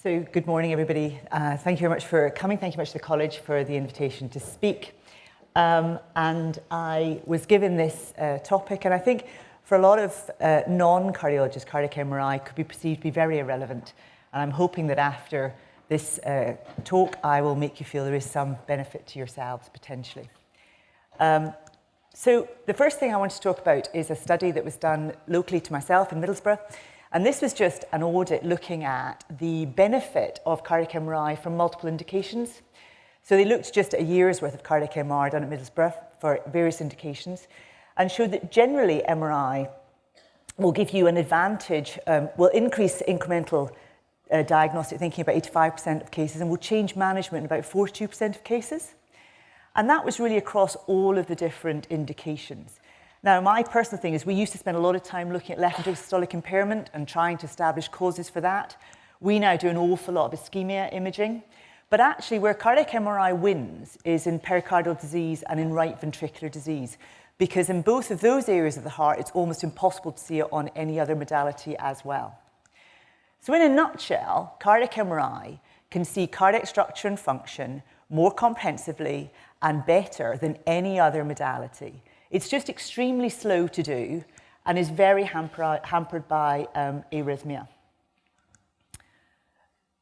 So good morning, everybody. Thank you very much for coming. Thank you very much to the college for the invitation to speak. And I was given this topic, and I think for a lot of non-cardiologists, cardiac MRI could be perceived to be very irrelevant. And I'm hoping that after this talk, I will make you feel there is some benefit to yourselves, potentially. So the first thing I want to talk about is a study that was done locally to myself in Middlesbrough. And this was just an audit looking at the benefit of cardiac MRI from multiple indications. So they looked just at a year's worth of cardiac MRI done at Middlesbrough for various indications and showed that generally MRI will give you an advantage, will increase incremental diagnostic thinking about 85% of cases and will change management in about 42% of cases. And that was really across all of the different indications. Now, my personal thing is we used to spend a lot of time looking at left ventricular systolic impairment and trying to establish causes for that. We now do an awful lot of ischemia imaging. But actually, where cardiac MRI wins is in pericardial disease and in right ventricular disease, because in both of those areas of the heart, it's almost impossible to see it on any other modality as well. So in a nutshell, cardiac MRI can see cardiac structure and function more comprehensively and better than any other modality. It's just extremely slow to do and is very hampered by arrhythmia.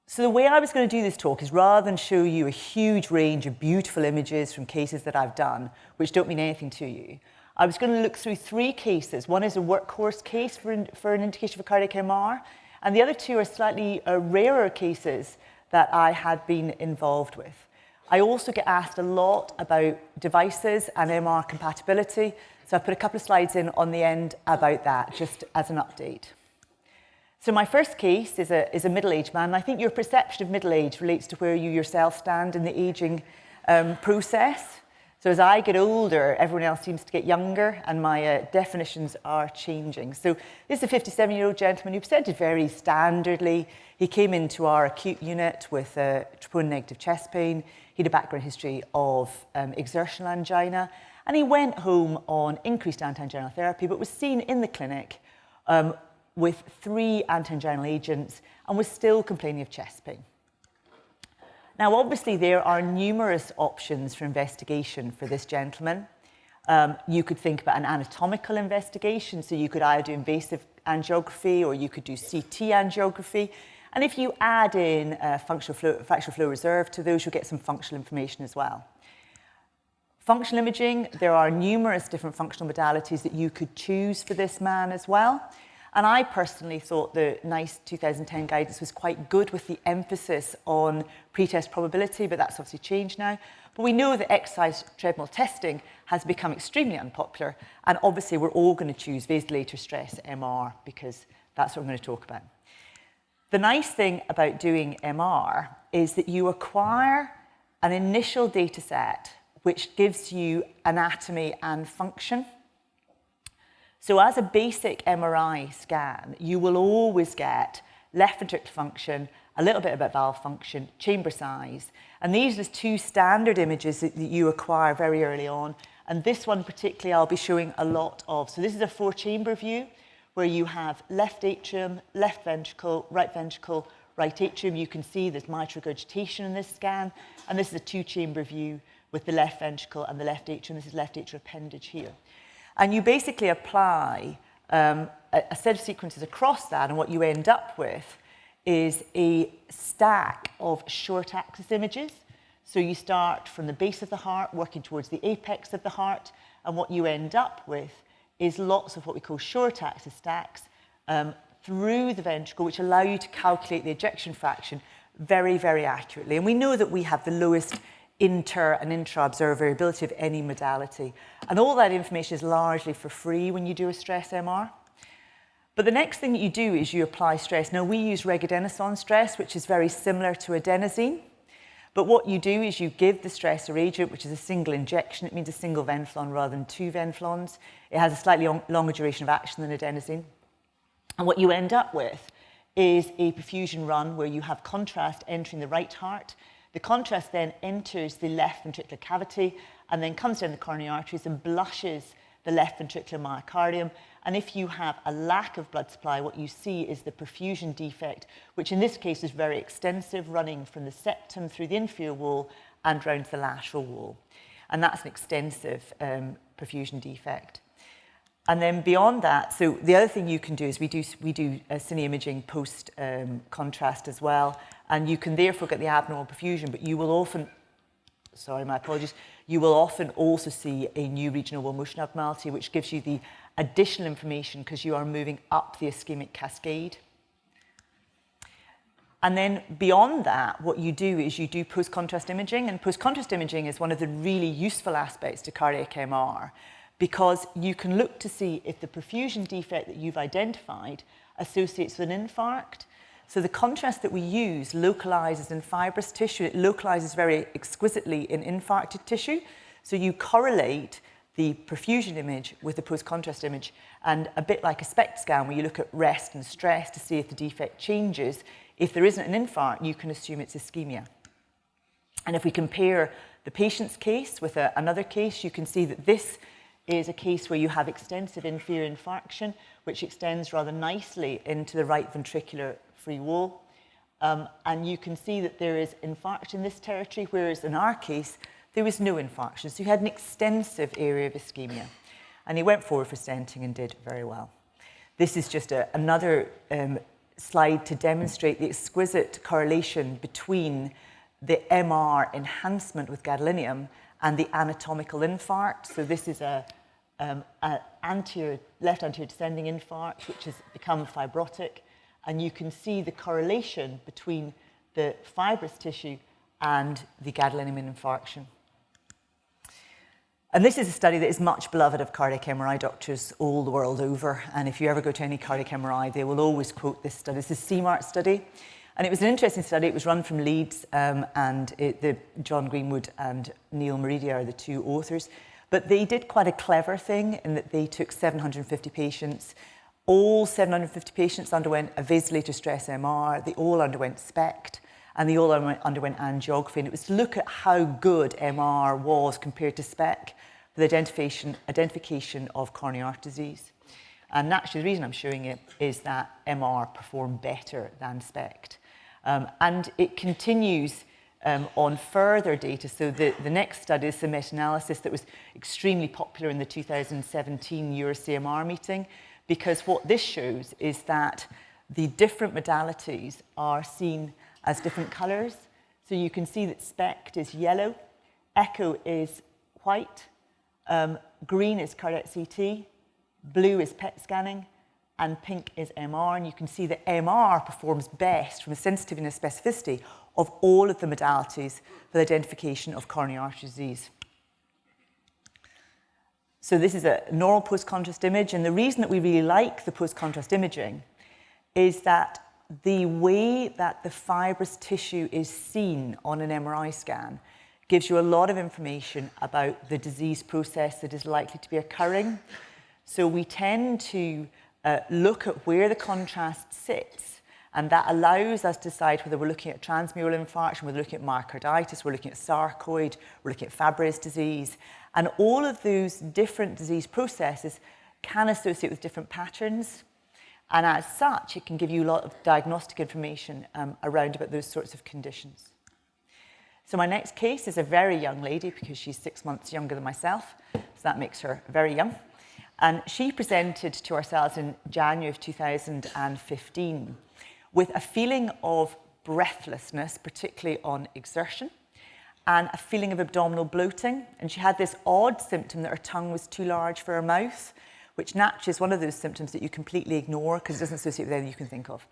So the way I was going to do this talk is rather than show you a huge range of beautiful images from cases that I've done, which don't mean anything to you, I was going to look through three cases. One is a workhorse case for an indication for cardiac MR, and the other two are slightly rarer cases that I had been involved with. I also get asked a lot about devices and MR compatibility, so I put a couple of slides in on the end about that, just as an update. So my first case is a middle-aged man, and I think your perception of middle age relates to where you yourself stand in the aging process. So as I get older, everyone else seems to get younger, and my definitions are changing. So this is a 57-year-old gentleman who presented very standardly. He came into our acute unit with troponin-negative chest pain. He had a background history of exertional angina, and he went home on increased anti-anginal therapy, but was seen in the clinic with 3 anti-anginal agents and was still complaining of chest pain. Now, obviously, there are numerous options for investigation for this gentleman. You could think about an anatomical investigation, so you could either do invasive angiography or you could do CT angiography. And if you add in fractional flow reserve to those, you'll get some functional information as well. Functional imaging, there are numerous different functional modalities that you could choose for this man as well. And I personally thought the NICE 2010 guidance was quite good with the emphasis on pretest probability, but that's obviously changed now. But we know that exercise treadmill testing has become extremely unpopular, and obviously we're all going to choose vasodilator stress MR because that's what I'm going to talk about. The nice thing about doing MR is that you acquire an initial data set which gives you anatomy and function. So as a basic MRI scan, you will always get left ventricular function, a little bit about valve function, chamber size. And these are the 2 standard images that you acquire very early on. And this one particularly I'll be showing a lot of. So this is a 4-chamber view where you have left atrium, left ventricle, right atrium. You can see there's mitral regurgitation in this scan. And this is a 2-chamber view with the left ventricle and the left atrium. This is left atrial appendage here. And you basically apply a set of sequences across that, and what you end up with is a stack of short axis images. So you start from the base of the heart, working towards the apex of the heart, and what you end up with is lots of what we call short axis stacks through the ventricle, which allow you to calculate the ejection fraction very, very accurately. And we know that we have the lowest inter and intra-observer variability of any modality. And all that information is largely for free when you do a stress MR. But the next thing that you do is you apply stress. Now, we use Regadenoson stress, which is very similar to adenosine. But what you do is you give the stressor agent, which is a single injection. It means a single venflon rather than 2 venflons. It has a slightly longer duration of action than adenosine. And what you end up with is a perfusion run where you have contrast entering the right heart. The contrast then enters the left ventricular cavity and then comes down the coronary arteries and blushes the left ventricular myocardium. And if you have a lack of blood supply, what you see is the perfusion defect, which in this case is very extensive, running from the septum through the inferior wall and round to the lateral wall. And that's an extensive perfusion defect. And then beyond that, so the other thing you can do is we do cine imaging post contrast as well, and you can therefore get the abnormal perfusion, but you will often, sorry, my apologies, you will often also see a new regional wall motion abnormality, which gives you the additional information because you are moving up the ischemic cascade. And then beyond that, what you do is you do post-contrast imaging, and post-contrast imaging is one of the really useful aspects to cardiac MR, because you can look to see if the perfusion defect that you've identified associates with an infarct. So the contrast that we use localizes in fibrous tissue. It localizes very exquisitely in infarcted tissue. So you correlate the perfusion image with the post-contrast image, and a bit like a SPECT scan where you look at rest and stress to see if the defect changes. If there isn't an infarct, you can assume it's ischemia. And if we compare the patient's case with another case, you can see that this is a case where you have extensive inferior infarction, which extends rather nicely into the right ventricular free wall. And you can see that there is infarction in this territory, whereas in our case, there was no infarction. So he had an extensive area of ischemia. And he went forward for stenting and did very well. This is just another slide to demonstrate the exquisite correlation between the MR enhancement with gadolinium and the anatomical infarct. So this is a left anterior descending infarct, which has become fibrotic. And you can see the correlation between the fibrous tissue and the gadolinium infarction. And this is a study that is much beloved of cardiac MRI doctors all the world over. And if you ever go to any cardiac MRI, they will always quote this study. This is CMART study. And it was an interesting study. It was run from Leeds, John Greenwood and Neil Meridia are the two authors. But they did quite a clever thing in that they took 750 patients. All 750 patients underwent a vasodilator stress MR. They all underwent SPECT. And they all underwent angiography. And it was to look at how good MR was compared to SPECT for the identification of coronary artery disease. And naturally, the reason I'm showing it is that MR performed better than SPECT. And it continues on further data. So the next study is a meta-analysis that was extremely popular in the 2017 EuroCMR meeting, because what this shows is that the different modalities are seen as different colors. So you can see that SPECT is yellow, echo is white, green is cardiac CT, blue is PET scanning, and pink is MR. And you can see that MR performs best from a sensitivity and a specificity of all of the modalities for the identification of coronary artery disease. So this is a normal post-contrast image, and the reason that we really like the post-contrast imaging is that the way that the fibrous tissue is seen on an MRI scan gives you a lot of information about the disease process that is likely to be occurring. So we tend to look at where the contrast sits, and that allows us to decide whether we're looking at transmural infarction, we're looking at myocarditis, we're looking at sarcoid, we're looking at Fabry's disease. And all of those different disease processes can associate with different patterns. And as such, it can give you a lot of diagnostic information around about those sorts of conditions. So my next case is a very young lady, because she's 6 months younger than myself, so that makes her very young. And she presented to ourselves in January of 2015 with a feeling of breathlessness, particularly on exertion, and a feeling of abdominal bloating. And she had this odd symptom that her tongue was too large for her mouth, which naturally is one of those symptoms that you completely ignore because it doesn't associate with anything you can think of.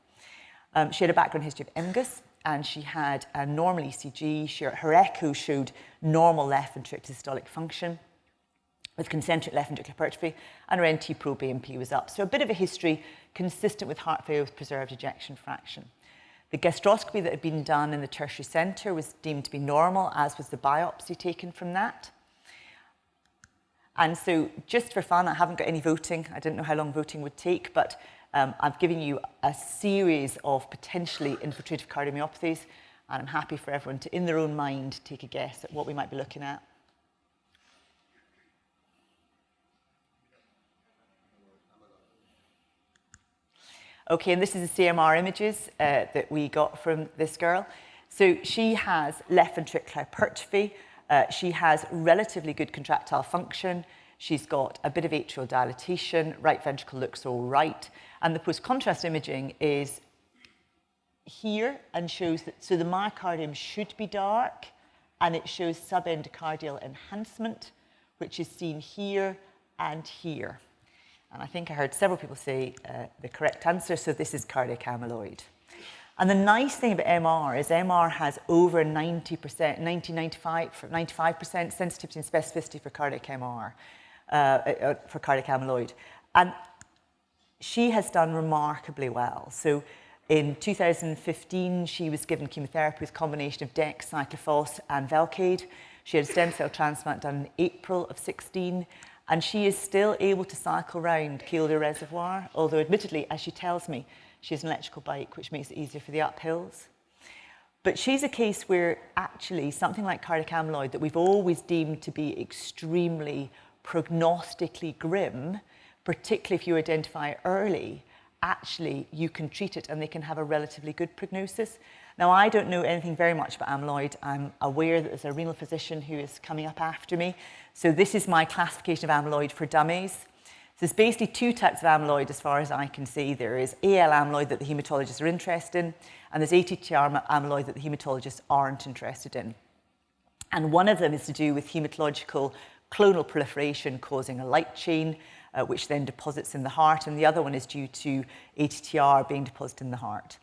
She had a background history of MGUS, and she had a normal ECG. Her echo showed normal left ventricular systolic function with concentric left ventricular hypertrophy, and her NT-proBNP was up. So a bit of a history consistent with heart failure with preserved ejection fraction. The gastroscopy that had been done in the tertiary centre was deemed to be normal, as was the biopsy taken from that. And so just for fun, I haven't got any voting. I didn't know how long voting would take, but I've given you a series of potentially infiltrative cardiomyopathies, and I'm happy for everyone to, in their own mind, take a guess at what we might be looking at. Okay, and this is the CMR images that we got from this girl. So she has left ventricular hypertrophy. She has relatively good contractile function. She's got a bit of atrial dilatation. Right ventricle looks all right. And the post-contrast imaging is here and shows that, so the myocardium should be dark, and it shows subendocardial enhancement, which is seen here and here. And I think I heard several people say the correct answer, so this is cardiac amyloid. And the nice thing about MR is MR has over 90%, 95% sensitivity and specificity for cardiac MR, for cardiac amyloid. And she has done remarkably well. So in 2015, she was given chemotherapy with a combination of Dex, cyclophosphamide, and Velcade. She had a stem cell transplant done in April of 16, and she is still able to cycle around Kielder Reservoir, although admittedly, as she tells me, she has an electrical bike, which makes it easier for the uphills. But she's a case where actually something like cardiac amyloid that we've always deemed to be extremely prognostically grim, particularly if you identify it early, actually you can treat it and they can have a relatively good prognosis. Now, I don't know anything very much about amyloid. I'm aware that there's a renal physician who is coming up after me. So this is my classification of amyloid for dummies. So there's basically two types of amyloid as far as I can see. There is AL amyloid that the haematologists are interested in, and there's ATTR amyloid that the haematologists aren't interested in. And one of them is to do with hematological clonal proliferation causing a light chain, which then deposits in the heart, and the other one is due to ATTR being deposited in the heart.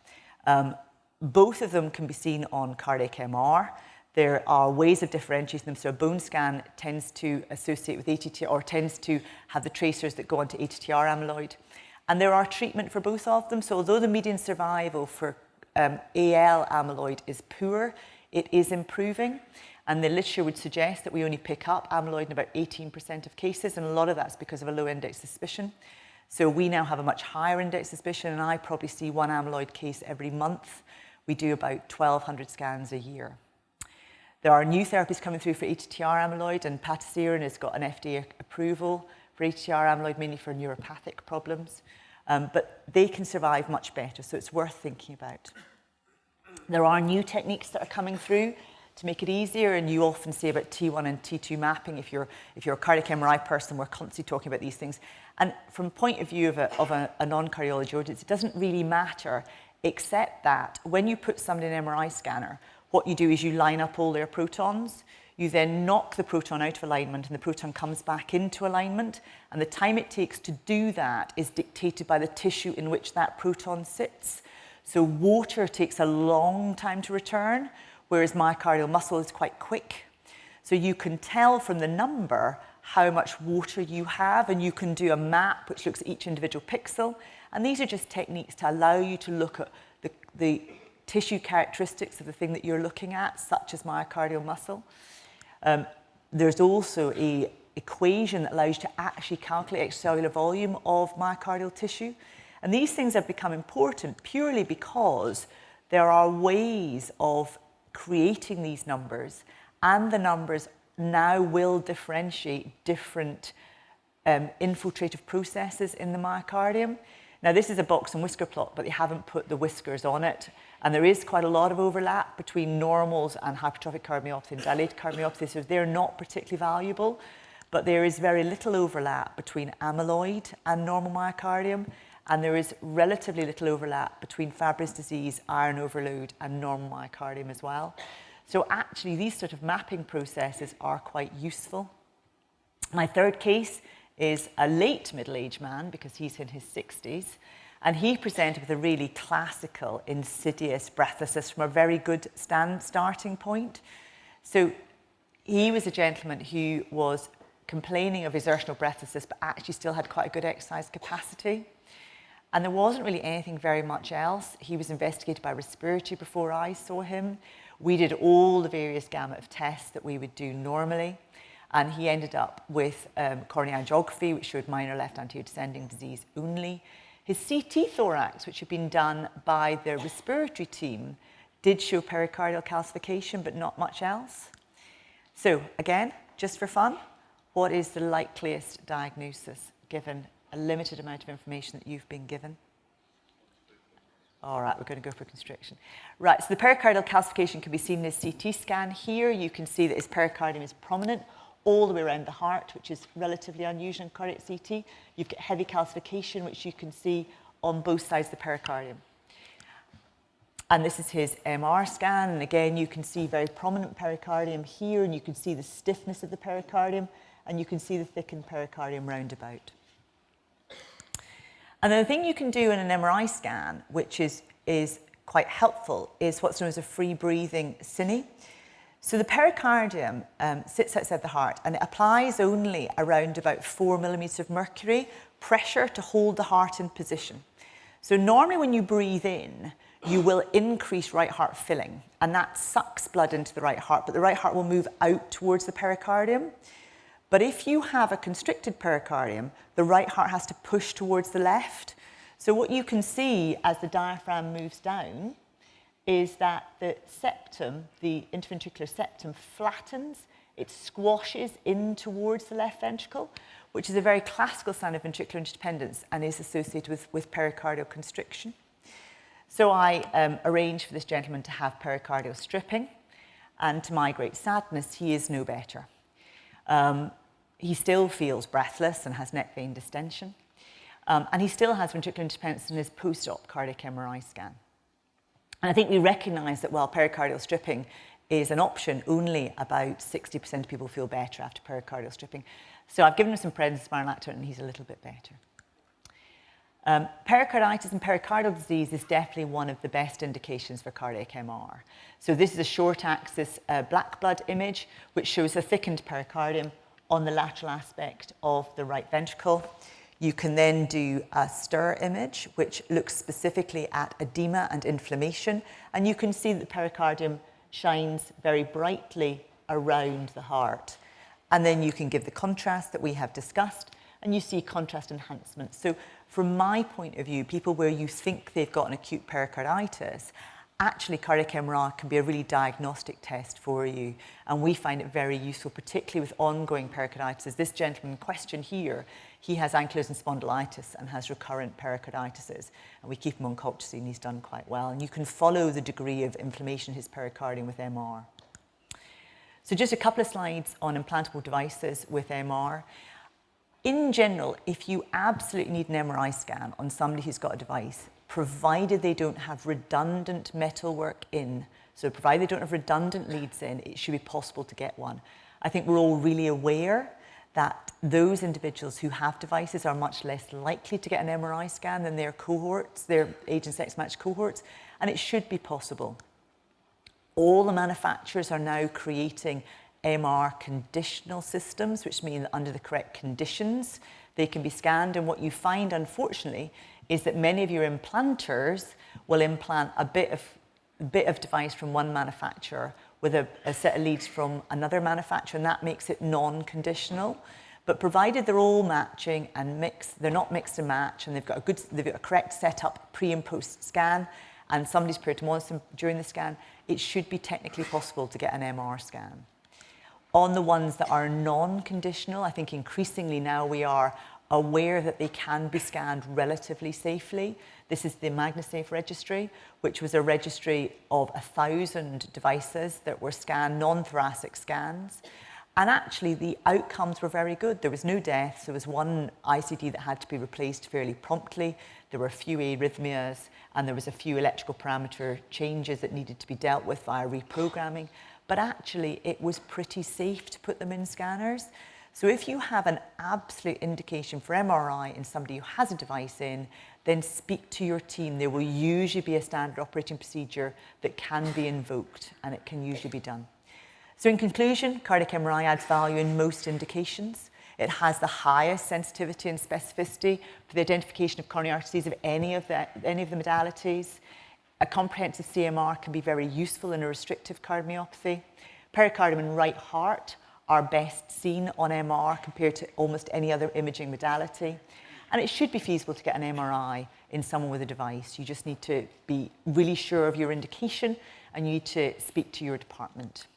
Both of them can be seen on cardiac MR. There are ways of differentiating them. So a bone scan tends to associate with ATTR, or tends to have the tracers that go onto ATTR amyloid. And there are treatment for both of them. So although the median survival for AL amyloid is poor, it is improving. And the literature would suggest that we only pick up amyloid in about 18% of cases, and a lot of that's because of a low index suspicion. So we now have a much higher index suspicion, and I probably see one amyloid case every month. We do about 1,200 scans a year. There are new therapies coming through for ATTR amyloid, and patisiran has got an FDA approval for ATTR amyloid, mainly for neuropathic problems. But they can survive much better, so it's worth thinking about. There are new techniques that are coming through to make it easier, and you often see about T1 and T2 mapping. If you're a cardiac MRI person, we're constantly talking about these things. And from the point of view of a non-cardiology audience, it doesn't really matter, except that when you put somebody in an MRI scanner, what you do is you line up all their protons. You then knock the proton out of alignment, and the proton comes back into alignment. And the time it takes to do that is dictated by the tissue in which that proton sits. So water takes a long time to return, whereas myocardial muscle is quite quick. So you can tell from the number how much water you have, and you can do a map which looks at each individual pixel. And these are just techniques to allow you to look at the tissue characteristics of the thing that you're looking at, such as myocardial muscle. There's also an equation that allows you to actually calculate extracellular volume of myocardial tissue. And these things have become important purely because there are ways of creating these numbers, and the numbers now will differentiate different infiltrative processes in the myocardium. Now, this is a box and whisker plot, but they haven't put the whiskers on it. And there is quite a lot of overlap between normals and hypertrophic cardiomyopathy and dilated cardiomyopathy, so they're not particularly valuable. But there is very little overlap between amyloid and normal myocardium, and there is relatively little overlap between Fabry's disease, iron overload, and normal myocardium as well. So actually, these sort of mapping processes are quite useful. My third case is a late middle-aged man, because he's in his 60s, and he presented with a really classical insidious breathlessness from a very good starting point. So he was a gentleman who was complaining of exertional breathlessness, but actually still had quite a good exercise capacity. And there wasn't really anything very much else. He was investigated by respiratory before I saw him. We did all the various gamut of tests that we would do normally. And he ended up with coronary angiography, which showed minor left anterior descending disease only. His CT thorax, which had been done by the respiratory team, did show pericardial calcification, but not much else. So again, just for fun, what is the likeliest diagnosis given a limited amount of information that you've been given? All right, we're going to go for constriction. Right, so the pericardial calcification can be seen in this CT scan here. You can see that his pericardium is prominent all the way around the heart, which is relatively unusual in cardiac CT. You've got heavy calcification, which you can see on both sides of the pericardium. And this is his MR scan. And again, you can see very prominent pericardium here, and you can see the stiffness of the pericardium, and you can see the thickened pericardium roundabout. And the thing you can do in an MRI scan, which is quite helpful, is what's known as a free breathing cine. So the pericardium sits outside the heart, and it applies only around about 4 millimeters of mercury pressure to hold the heart in position. So normally when you breathe in, you will increase right heart filling, and that sucks blood into the right heart, but the right heart will move out towards the pericardium. But if you have a constricted pericardium, the right heart has to push towards the left. So what you can see as the diaphragm moves down is that the septum, the interventricular septum, flattens, it squashes in towards the left ventricle, which is a very classical sign of ventricular interdependence and is associated with pericardial constriction. So I arranged for this gentleman to have pericardial stripping, and to my great sadness, he is no better. He still feels breathless and has neck vein distension, and he still has ventricular interdependence in his post-op cardiac MRI scan. And I think we recognise that while pericardial stripping is an option, only about 60% of people feel better after pericardial stripping. So I've given him some prednisone spironolactone, and he's a little bit better. Pericarditis and pericardial disease is definitely one of the best indications for cardiac MR. So this is a short axis black blood image, which shows a thickened pericardium on the lateral aspect of the right ventricle. You can then do a stir image, which looks specifically at edema and inflammation, and you can see that the pericardium shines very brightly around the heart. And then you can give the contrast that we have discussed, and you see contrast enhancement. So from my point of view, people where you think they've got an acute pericarditis, actually cardiac MRI can be a really diagnostic test for you, and we find it very useful, particularly with ongoing pericarditis. As this gentleman in question here, he has ankylosing spondylitis and has recurrent pericarditises, and we keep him on colchicine, and he's done quite well. And you can follow the degree of inflammation in his pericardium with MR. So just a couple of slides on implantable devices with MR. In general, if you absolutely need an MRI scan on somebody who's got a device, provided they don't have redundant metalwork in, so provided they don't have redundant leads in, it should be possible to get one. I think we're all really aware that those individuals who have devices are much less likely to get an MRI scan than their cohorts, their age and sex matched cohorts, and it should be possible. All the manufacturers are now creating MR conditional systems, which mean that under the correct conditions, they can be scanned. And what you find, unfortunately, is that many of your implanters will implant a bit of device from one manufacturer with a set of leads from another manufacturer, and that makes it non-conditional. But provided they're all matching and mixed, they're not mixed and match, and they've got a correct setup pre and post scan, and somebody's prepared to monitor them during the scan, it should be technically possible to get an MR scan. On the ones that are non-conditional, I think increasingly now we are aware that they can be scanned relatively safely. This is the Magnasafe registry, which was a registry of 1,000 devices that were scanned, non-thoracic scans. And actually the outcomes were very good. There was no deaths. There was one ICD that had to be replaced fairly promptly. There were a few arrhythmias, and there was a few electrical parameter changes that needed to be dealt with via reprogramming. But actually it was pretty safe to put them in scanners. So if you have an absolute indication for MRI in somebody who has a device in, then speak to your team. There will usually be a standard operating procedure that can be invoked, and it can usually be done. So in conclusion, cardiac MRI adds value in most indications. It has the highest sensitivity and specificity for the identification of coronary artery disease of any of the modalities. A comprehensive CMR can be very useful in a restrictive cardiomyopathy. Pericardium and right heart are best seen on MR compared to almost any other imaging modality. And it should be feasible to get an MRI in someone with a device. You just need to be really sure of your indication, and you need to speak to your department.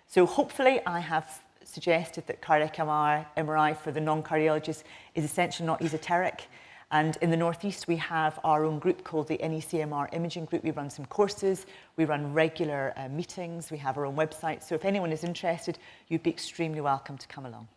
So hopefully I have suggested that cardiac MRI for the non-cardiologist is essentially not esoteric, And in the Northeast, we have our own group called the NECMR Imaging Group. We run some courses, we run regular meetings, we have our own website. So if anyone is interested, you'd be extremely welcome to come along.